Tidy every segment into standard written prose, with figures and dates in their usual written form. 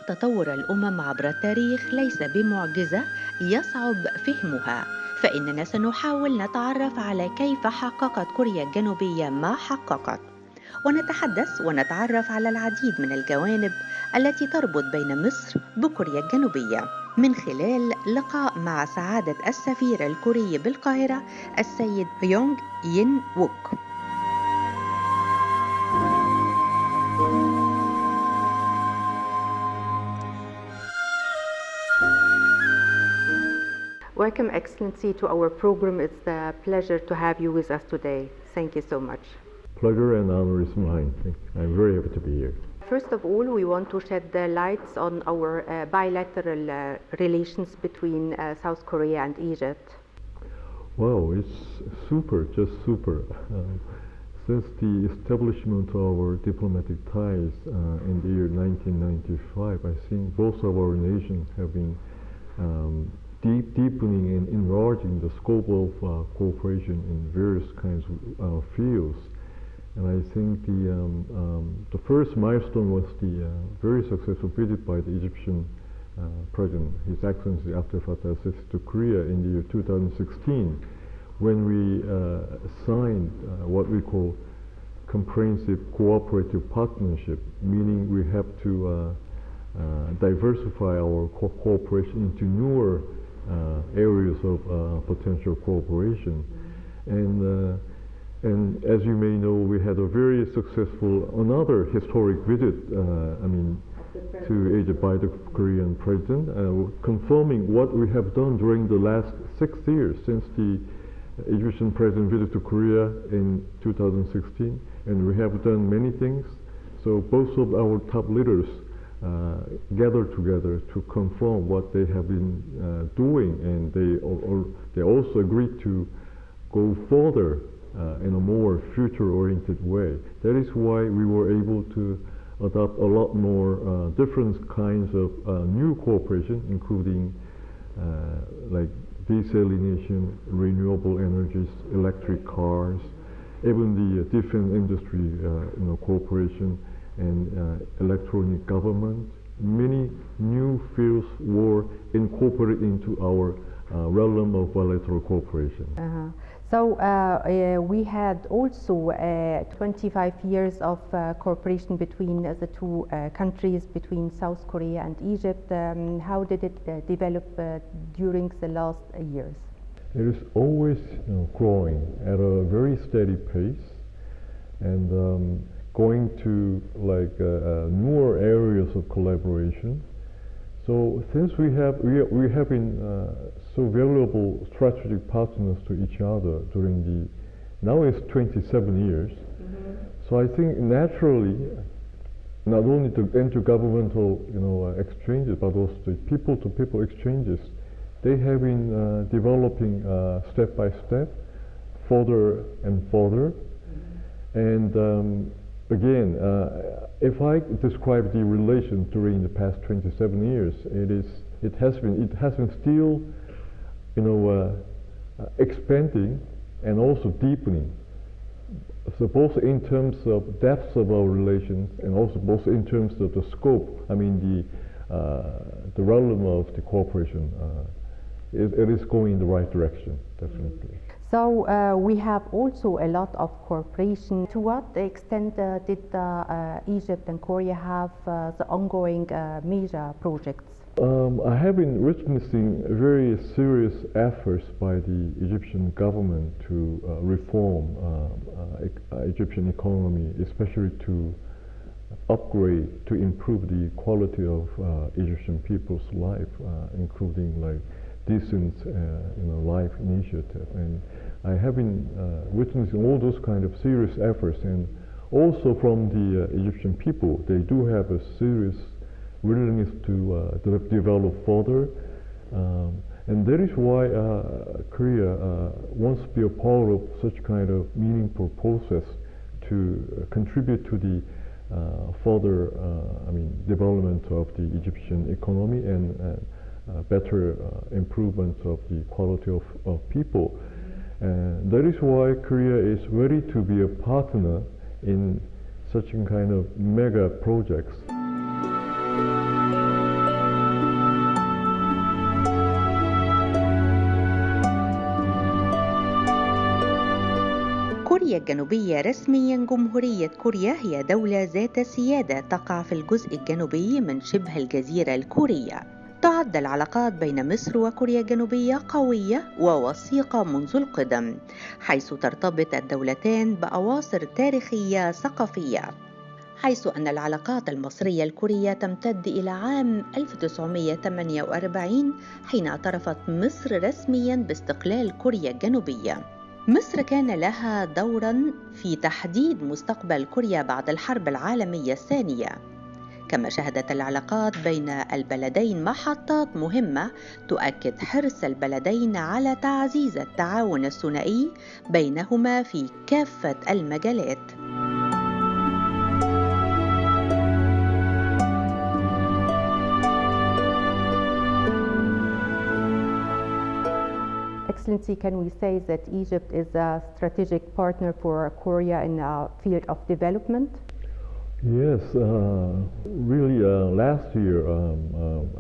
تطور الأمم عبر التاريخ ليس بمعجزة يصعب فهمها، فإننا سنحاول نتعرف على كيف حققت كوريا الجنوبية ما حققت، ونتحدث ونتعرف على العديد من الجوانب التي تربط بين مصر بكوريا الجنوبية من خلال لقاء مع سعادة السفير الكوري بالقاهرة السيد يونغ ين ووك. Welcome, Excellency, to our program. It's a pleasure to have you with us today. Thank you so much. Pleasure and honor is mine. I'm very happy to be here. First of all, we want to shed the lights on our bilateral relations between South Korea and Egypt. Wow, it's super, just super. Since the establishment of our diplomatic ties in the year 1995, I think both of our nations have been deepening and enlarging the scope of cooperation in various kinds of fields. And I think the first milestone was the very successful visit by the Egyptian President, His Excellency Abdel Fattah al-Sisi, to Korea in the year 2016, when we signed what we call comprehensive cooperative partnership, meaning we have to diversify our cooperation into newer areas of potential cooperation. And as you may know, we had a very successful, another historic visit, to Egypt by the Korean President, confirming what we have done during the last 6 years since the Egyptian President visited to Korea in 2016, and we have done many things. So both of our top leaders gathered together to confirm what they have been doing, and they also agreed to go further in a more future-oriented way. That is why we were able to adopt a lot more different kinds of new cooperation, including like desalination, renewable energies, electric cars, even the defense industry cooperation, and electronic government. Many new fields were incorporated into our realm of bilateral cooperation. So we had also 25 years of cooperation between the two countries, between South Korea and Egypt. How did it develop during the last years? It is always growing at a very steady pace, and going to like newer areas of collaboration. So since we have been so valuable strategic partners to each other during the, now it's 27 years. Mm-hmm. So I think naturally, not only the intergovernmental exchanges, but also the people-to-people exchanges, they have been developing step by step, further and further. Mm-hmm. And again, if I describe the relation during the past 27 years, it has been still, expanding and also deepening. So both in terms of depth of our relations, and also both in terms of the scope. I mean the realm of the cooperation. It is going in the right direction, definitely. So we have also a lot of cooperation. To what extent did Egypt and Korea have the ongoing major projects? I have been witnessing very serious efforts by the Egyptian government to reform Egyptian economy, especially to upgrade, to improve the quality of Egyptian people's life, including like decent life initiative. And I have been witnessing all those kind of serious efforts, and also from the Egyptian people, they do have a serious willingness to develop further, and that is why Korea wants to be a part of such kind of meaningful process to contribute to the further development of the Egyptian economy and better improvement of the quality of people. And that is why Korea is ready to be a partner in such a kind of mega projects. الجنوبية رسمياً جمهورية كوريا هي دولة ذات سيادة تقع في الجزء الجنوبي من شبه الجزيرة الكورية. تعد العلاقات بين مصر وكوريا الجنوبية قوية ووثيقة منذ القدم، حيث ترتبط الدولتان بأواصر تاريخية ثقافية، حيث أن العلاقات المصرية الكورية تمتد إلى عام 1948 حين اعترفت مصر رسمياً باستقلال كوريا الجنوبية. مصر كان لها دوراً في تحديد مستقبل كوريا بعد الحرب العالمية الثانية، كما شهدت العلاقات بين البلدين محطات مهمة تؤكد حرص البلدين على تعزيز التعاون الثنائي بينهما في كافة المجالات. Excellency, can we say that Egypt is a strategic partner for Korea in the field of development? Yes, really. Last year,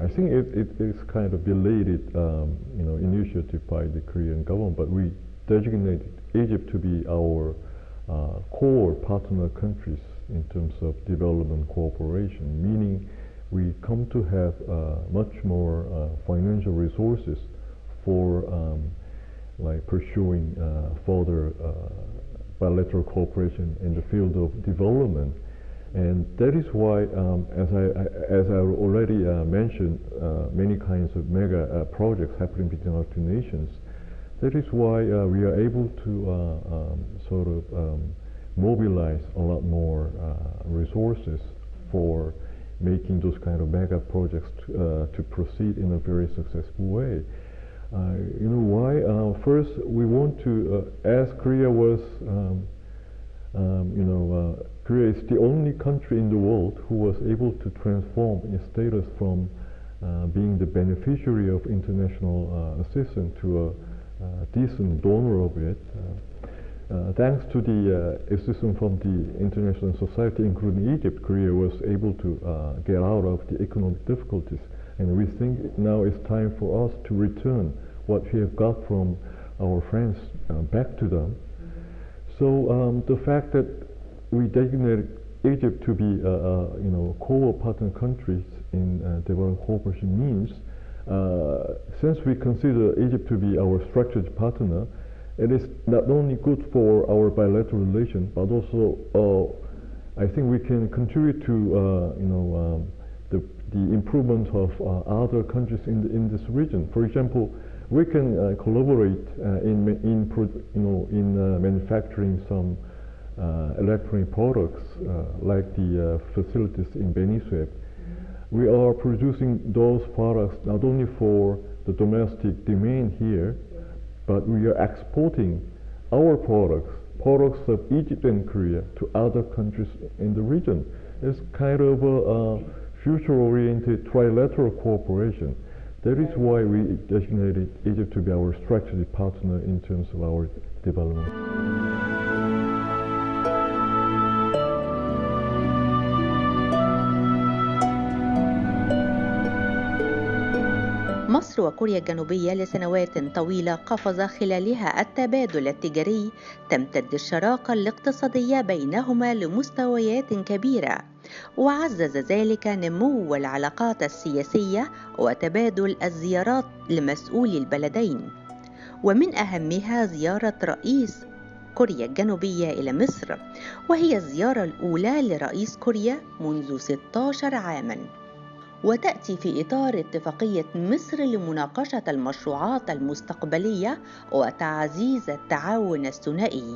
I think it is kind of belated, initiative by the Korean government. But we designated Egypt to be our core partner countries in terms of development cooperation, meaning we come to have much more financial resources for like pursuing further bilateral cooperation in the field of development. And that is why, as I already mentioned, many kinds of mega projects happening between our two nations. That is why we are able to mobilize a lot more resources for making those kind of mega projects to proceed in a very successful way. You know why? First, we want to, as Korea was, Korea is the only country in the world who was able to transform its status from being the beneficiary of international assistance to a decent donor of it. Thanks to the assistance from the international society, including Egypt, Korea was able to get out of the economic difficulties. And we think now it's time for us to return what we have got from our friends back to them. So the fact that we designated Egypt to be core partner countries in development cooperation means, since we consider Egypt to be our strategic partner, it is not only good for our bilateral relations, but also I think we can contribute to the improvement of other countries in this region. For example, we can collaborate in manufacturing some electronic products like the facilities in Beni Suef. We are producing those products not only for the domestic demand here, but we are exporting our products of Egypt and Korea to other countries in the region. It's kind of a future-oriented trilateral cooperation. That is why we designated Egypt to be our strategic partner in terms of our development. مصر وكوريا الجنوبية لسنوات طويلة قفز خلالها التبادل التجاري، تمتد الشراكة الاقتصادية بينهما لمستويات كبيرة، وعزز ذلك نمو العلاقات السياسية وتبادل الزيارات لمسؤولي البلدين، ومن أهمها زيارة رئيس كوريا الجنوبية إلى مصر، وهي الزيارة الأولى لرئيس كوريا منذ 16 عاماً، وتأتي في إطار اتفاقية مصر لمناقشة المشروعات المستقبلية وتعزيز التعاون الثنائي.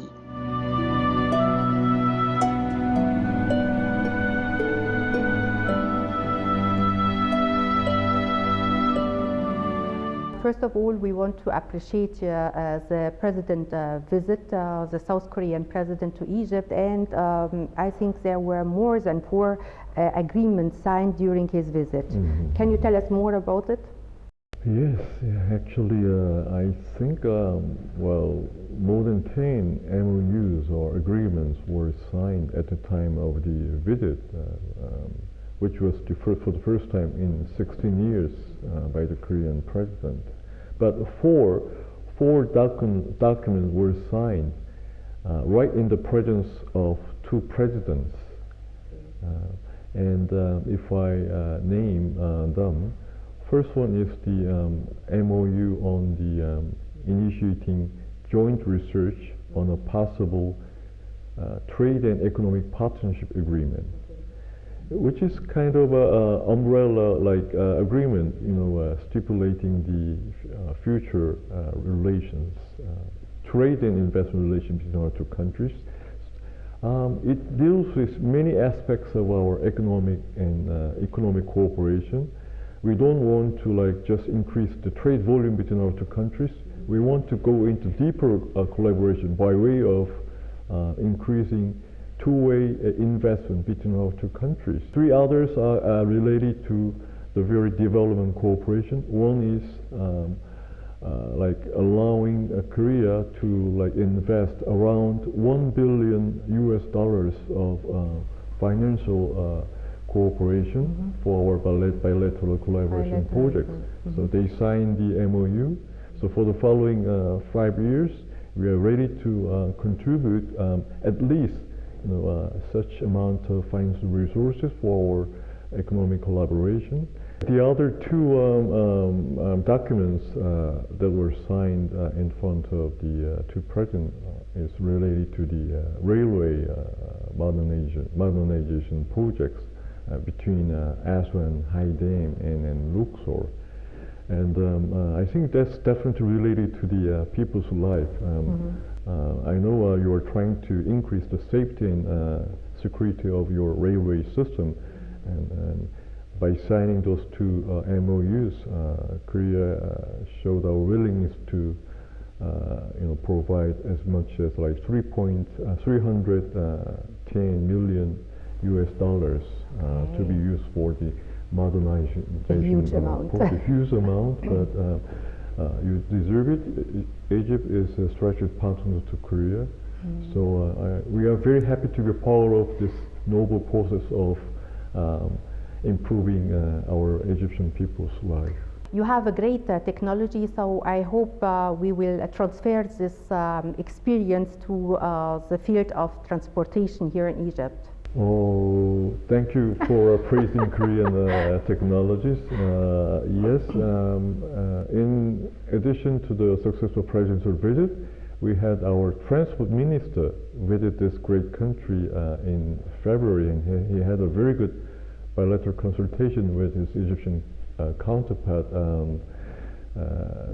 First of all, we want to appreciate the President's visit, the South Korean President to Egypt, and I think there were more than 4 agreements signed during his visit. Mm-hmm. Can you tell us more about it? Yes, actually, I think, more than 10 MOUs or agreements were signed at the time of the visit, which was for the first time in 16 years by the Korean president. But four documents were signed right in the presence of two presidents. And if I name them, first one is the MOU on the initiating joint research on a possible trade and economic partnership agreement, which is kind of an umbrella-like agreement, stipulating the future relations, trade and investment relations between our two countries. It deals with many aspects of our economic cooperation. We don't want to just increase the trade volume between our two countries. We want to go into deeper collaboration by way of increasing two-way investment between our two countries. Three others are related to the very development cooperation. One is allowing Korea to invest around $1 billion of financial cooperation for our bilateral collaboration projects. So they signed the MOU. So for the following 5 years, we are ready to contribute at least such amount of financial resources for our economic collaboration. The other two documents that were signed in front of the two presidents is related to the railway modernization projects between Aswan, Haidam, and Luxor. And I think that's definitely related to the people's life. I know you are trying to increase the safety and security of your railway system, and by signing those two MOUs, Korea showed our willingness to provide as much as $310 million to be used for the modernization. A huge amount. A huge amount, but you deserve it. Egypt is a strategic partner to Korea, so we are very happy to be part of this noble process of improving our Egyptian people's life. You have a great technology, so I hope we will transfer this experience to the field of transportation here in Egypt. Oh, thank you for praising Korean technologies. Yes, in addition to the successful presidential visit, we had our transport minister visit this great country in February, and he had a very good bilateral consultation with his Egyptian counterpart,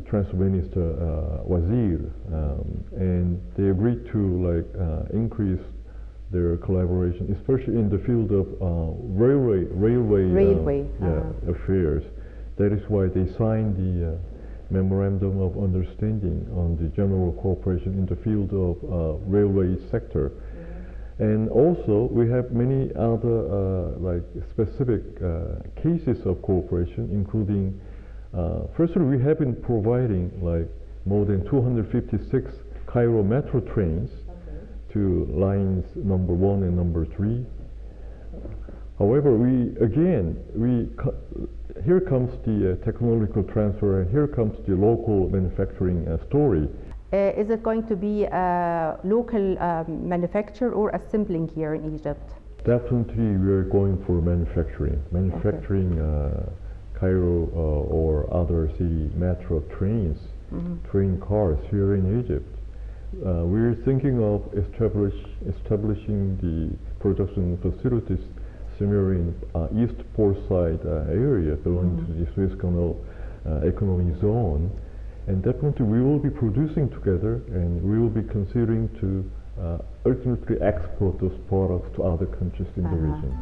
Transport Minister Wazir, and they agreed to Railway. Their collaboration, especially in the field of railway affairs. That is why they signed the Memorandum of Understanding on the general cooperation in the field of railway sector. And also, we have many other specific cases of cooperation, including, firstly, we have been providing more than 256 Cairo metro trains to lines number 1 and number 3. However, here comes the technological transfer, and here comes the local manufacturing story. Is it going to be a local manufacture or assembling here in Egypt? Definitely, we are going for manufacturing. Cairo or other city metro trains, train cars here in Egypt. We're thinking of establishing the production facilities somewhere in East Port Side area belonging to the Suez Canal economic zone. And definitely we will be producing together, and we will be considering to ultimately export those products to other countries in the region.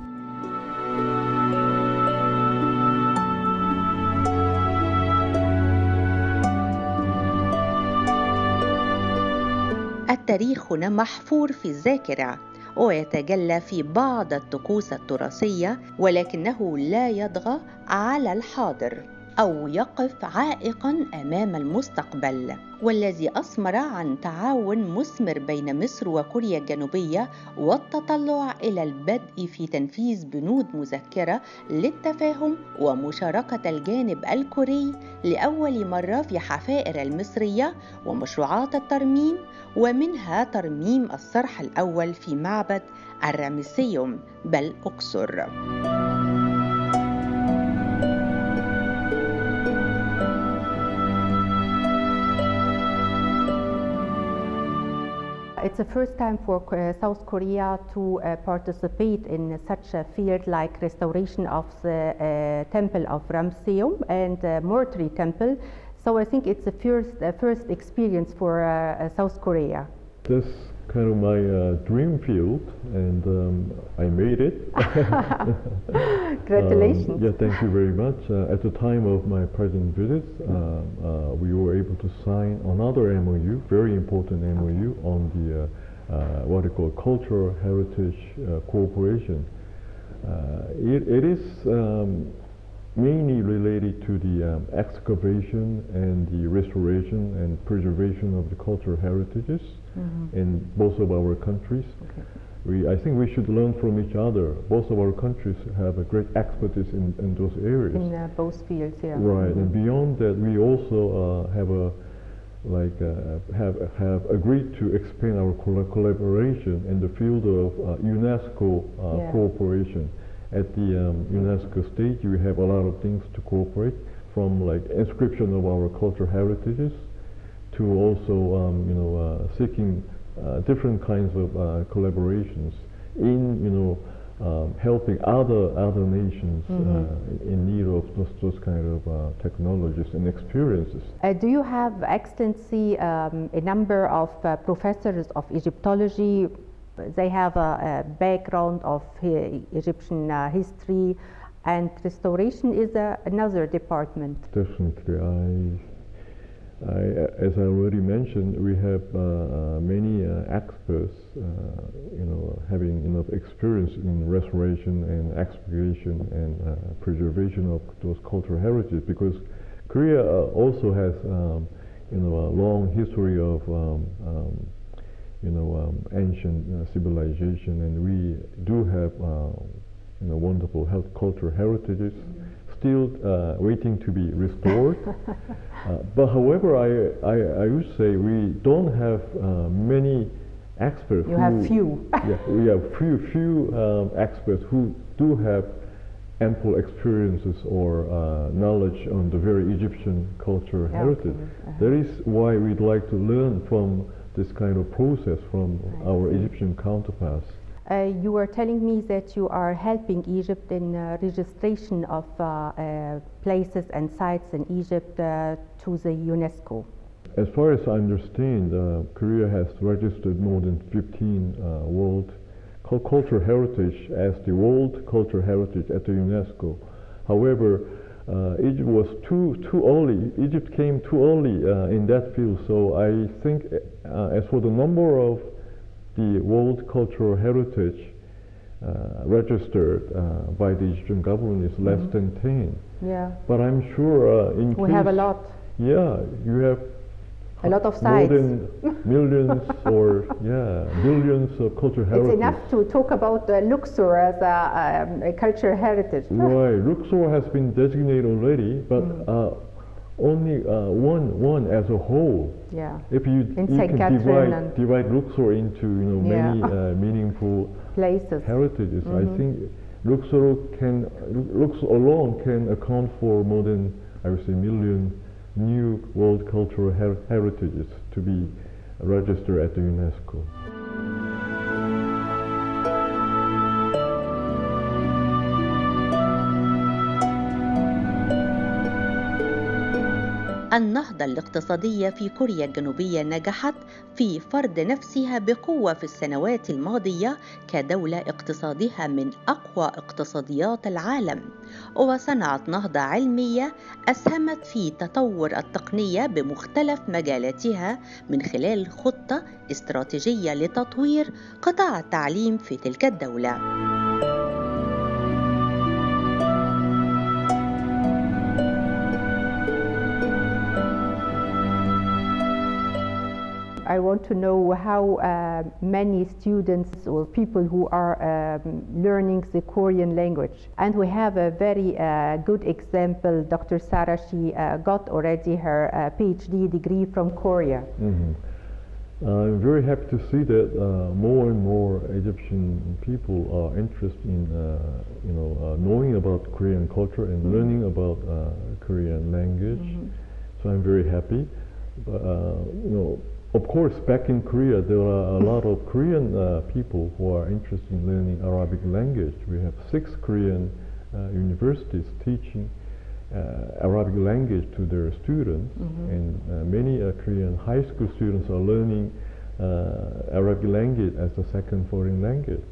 التاريخ هنا محفور في الذاكرة ويتجلى في بعض الطقوس التراثية، ولكنه لا يطغى على الحاضر. أو يقف عائقاً أمام المستقبل، والذي أثمر عن تعاون مثمر بين مصر وكوريا الجنوبية والتطلع إلى البدء في تنفيذ بنود مذكرة للتفاهم ومشاركة الجانب الكوري لأول مرة في حفائر المصرية ومشروعات الترميم، ومنها ترميم الصرح الأول في معبد الرامسيوم بالأقصر. It's the first time for South Korea to participate in such a field like restoration of the temple of Ramseum and mortuary temple. So I think it's the first experience for South Korea. That's kind of my dream field, and I made it. Congratulations. Yeah, thank you very much. At the time of my present visit, we were able to sign another MOU, very important MOU, on the what we call cultural heritage cooperation. It is mainly related to the excavation and the restoration and preservation of the cultural heritages in both of our countries. I think we should learn from each other. Both of our countries have a great expertise in those areas. In both fields, yeah. Right, and beyond that, we also have agreed to expand our collaboration in the field of UNESCO cooperation. At the UNESCO stage, we have a lot of things to cooperate, from like inscription of our cultural heritages to also seeking different kinds of collaborations in helping other nations in need of those kind of technologies and experiences. Do you have, Excellency, a number of professors of Egyptology? They have a background of Egyptian history, and restoration is another department. Definitely. As I already mentioned, we have many experts, having enough experience in restoration and excavation and preservation of those cultural heritage. Because Korea also has, a long history of, ancient civilization, and we do have, wonderful cultural heritages still waiting to be restored. But however, I would say we don't have many experts. You have few. Yeah, we have few experts who do have ample experiences or knowledge on the very Egyptian cultural heritage. That is why we'd like to learn from this kind of process from our Egyptian counterparts. You were telling me that you are helping Egypt in registration of places and sites in Egypt to the UNESCO. As far as I understand, Korea has registered more than 15 world cultural heritage as the world cultural heritage at the UNESCO. However, Egypt was too early. Egypt came too early in that field. So I think, as for the number of the World Cultural Heritage registered by the Egyptian government is less than 10. Yeah. But I'm sure we have a lot. Yeah, you have a lot of more sites. than millions or billions of cultural heritage. It's enough to talk about Luxor as a cultural heritage. Right, Luxor has been designated already, but only one as a whole. Yeah. If you can divide Luxor into many meaningful places, heritages, I think Luxor alone can account for more than, I would say, million new world cultural heritages to be registered at the UNESCO. النهضة الاقتصادية في كوريا الجنوبية نجحت في فرض نفسها بقوة في السنوات الماضية كدولة اقتصادها من أقوى اقتصاديات العالم، وصنعت نهضة علمية أسهمت في تطور التقنية بمختلف مجالاتها من خلال خطة استراتيجية لتطوير قطاع التعليم في تلك الدولة. I want to know how many students or people who are learning the Korean language. And we have a very good example. Dr. Sarah, she got already her PhD degree from Korea. Mm-hmm. I'm very happy to see that more and more Egyptian people are interested in, knowing about Korean culture and Mm-hmm. learning about Korean language. Mm-hmm. So I'm very happy. But, of course, back in Korea, there are a lot of Korean people who are interested in learning Arabic language. We have 6 Korean universities teaching Arabic language to their students, Mm-hmm. and many Korean high school students are learning Arabic language as a second foreign language.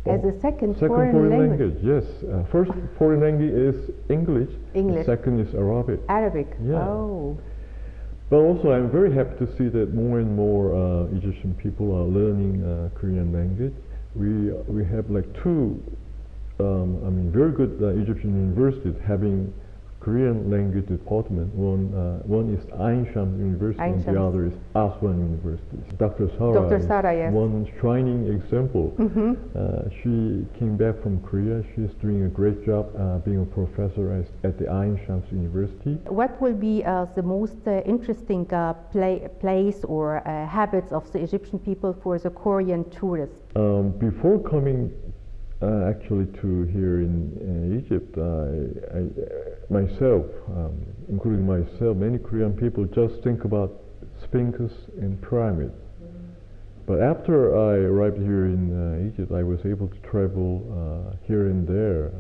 As a second foreign language? Yes. First foreign language is English. English. Second is Arabic. Arabic. Yeah. Oh. But also, I'm very happy to see that more and more Egyptian people are learning Korean language. We have like 2, very good Egyptian universities having Korean language department. One is Ain Shams University, Ain and the Shams. other is Aswan University. Dr. Sarah Dr. is Sarah, yes. one shining example. Mm-hmm. She came back from Korea. She's doing a great job being a professor at the Ain Shams University. What will be the most interesting place or habits of the Egyptian people for the Korean tourists? Before coming actually to here in Egypt, myself, including myself, many Korean people just think about Sphinx and pyramids. But after I arrived here in Egypt, I was able to travel here and there,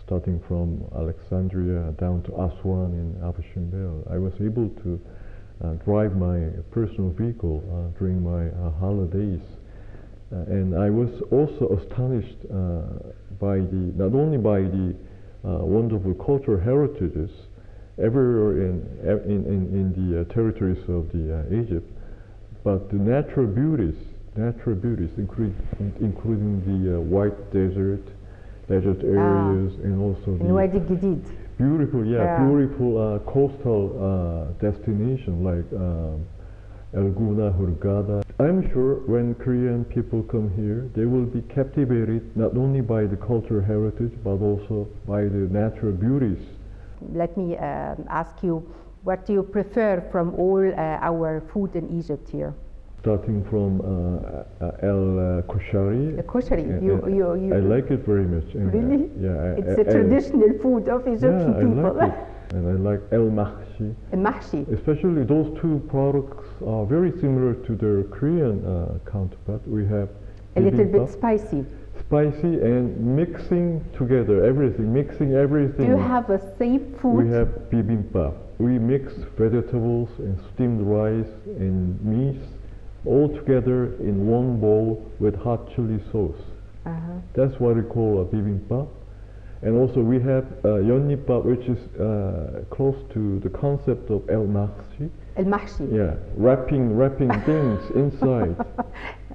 starting from Alexandria down to Aswan and Abu Simbel. I was able to drive my personal vehicle during my holidays. And I was also astonished by not only by the wonderful cultural heritages everywhere in the territories of the Egypt, but the natural beauties, including the white desert areas, and also the Wadi Gidid. beautiful coastal destination like El Guna, Hurghada. I'm sure when Korean people come here, they will be captivated not only by the cultural heritage, but also by the natural beauties. Let me ask you, what do you prefer from all our food in Egypt here? Starting from El Koshari. The koshari. I like it very much. And, really? Yeah. It's the traditional food of Egyptian people. I like it. And I like El Mahshi. El Mahshi. Especially those 2 products are very similar to their Korean counterpart. We have A little bibimbap, bit spicy. Spicy and mixing together everything. Do you have a same food? We have bibimbap. We mix vegetables and steamed rice and meat all together in one bowl with hot chili sauce. That's what we call a bibimbap. And also we have yonnipap, which is close to the concept of El Mahshi. El Mahshi. Yeah, wrapping things inside.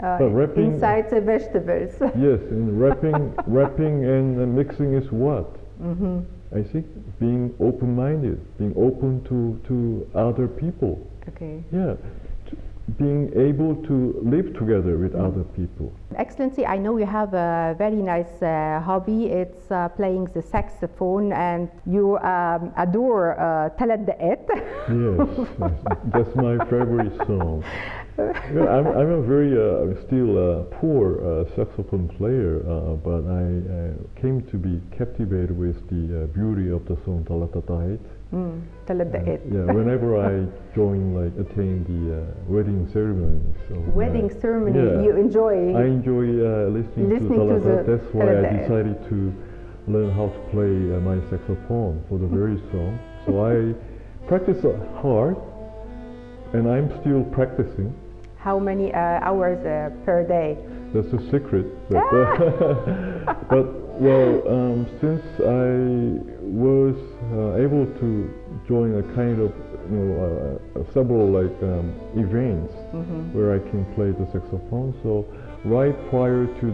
But wrapping inside the vegetables. Yes, and wrapping and mixing is what? Mm-hmm. I think being open-minded, being open to other people. Okay. Yeah, being able to live together with other people. Excellency, I know you have a very nice hobby. It's playing the saxophone, and you adore Talat Daqat. Yes, that's my favorite song. Yeah, I'm a very still poor saxophone player, but I came to be captivated with the beauty of the song Talat Daqat. Talat Daqat. Yeah, whenever I attend the wedding ceremony. So, wedding ceremony, yeah, you enjoy? I enjoy listening to Talat. That's why I decided to learn how to play my saxophone for the very song. So I practice hard, and I'm still practicing. How many hours per day? That's a secret. But since I was able to join a kind of several events where I can play the saxophone, so right prior to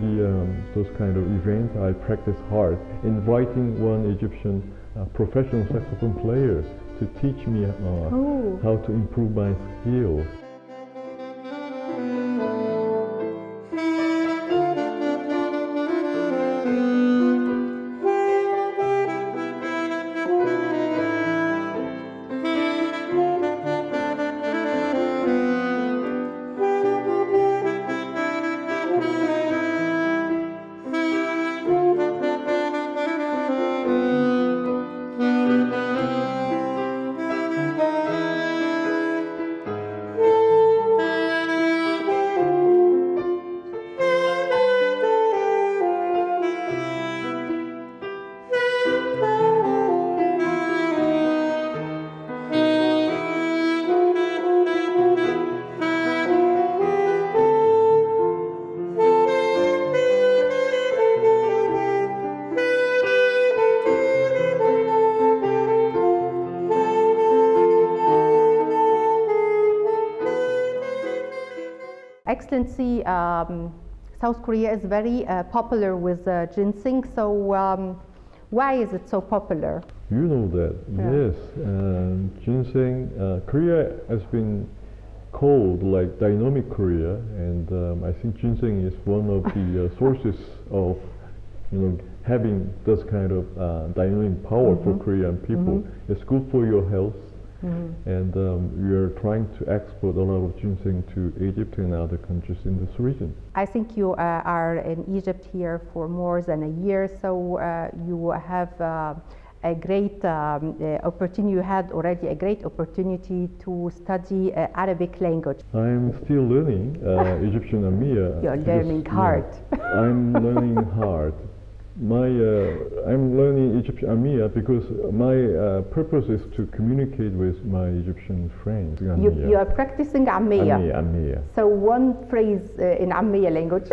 those kind of events, I practice hard, inviting one Egyptian professional saxophone player to teach me how to improve my skills. Excellency, South Korea is very popular with ginseng, so why is it so popular? You know that, yes. Ginseng, Korea has been called like dynamic Korea, and I think ginseng is one of the sources of, having this kind of dynamic power for Korean people. It's good for your health, and we are trying to export a lot of ginseng to Egypt and other countries in this region. I think you are in Egypt here for more than a year, so you have a great opportunity. You had already a great opportunity to study Arabic language. I'm still learning Egyptian Amiya. You're learning hard. I'm learning hard. I'm learning Egyptian Amiya because my purpose is to communicate with my Egyptian friends. You are practicing Amiya. Amiya. So one phrase in Amiya language.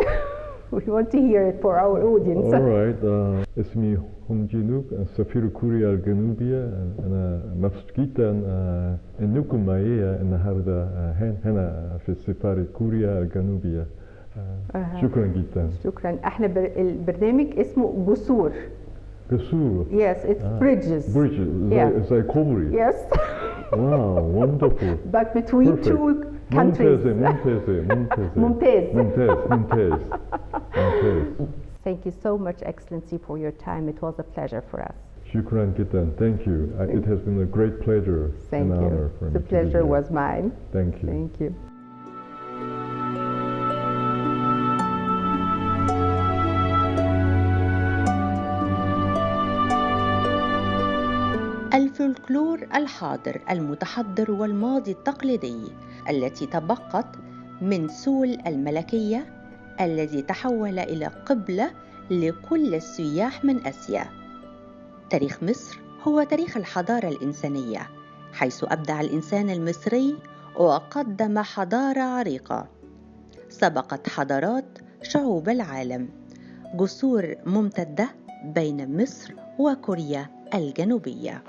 We want to hear it for our audience. All right. اسمي جين ووك سفير كوريا الجنوبية. أنا مبسوط جدا إنكم معي النهاردة هنا في سفارة كوريا الجنوبية. شكرا جدا. شكرا. احنا البرنامج اسمه جسور. جسور. Yes, it's bridges. Bridges. It's like Kobri. Yes. Wow, wonderful. But between Perfect. Two countries. Mumtaz. Thank you so much, Excellency, for your time. It was a pleasure for us. Shukran Gitan. Thank you. It has been a great pleasure and honor for me. The pleasure was mine. Thank you. Thank you. الفولكلور الحاضر المتحضر والماضي التقليدي التي تبقت من سول الملكية الذي تحول إلى قبلة لكل السياح من آسيا. تاريخ مصر هو تاريخ الحضارة الإنسانية، حيث أبدع الإنسان المصري وقدم حضارة عريقة سبقت حضارات شعوب العالم، جسور ممتدة بين مصر وكوريا الجنوبية.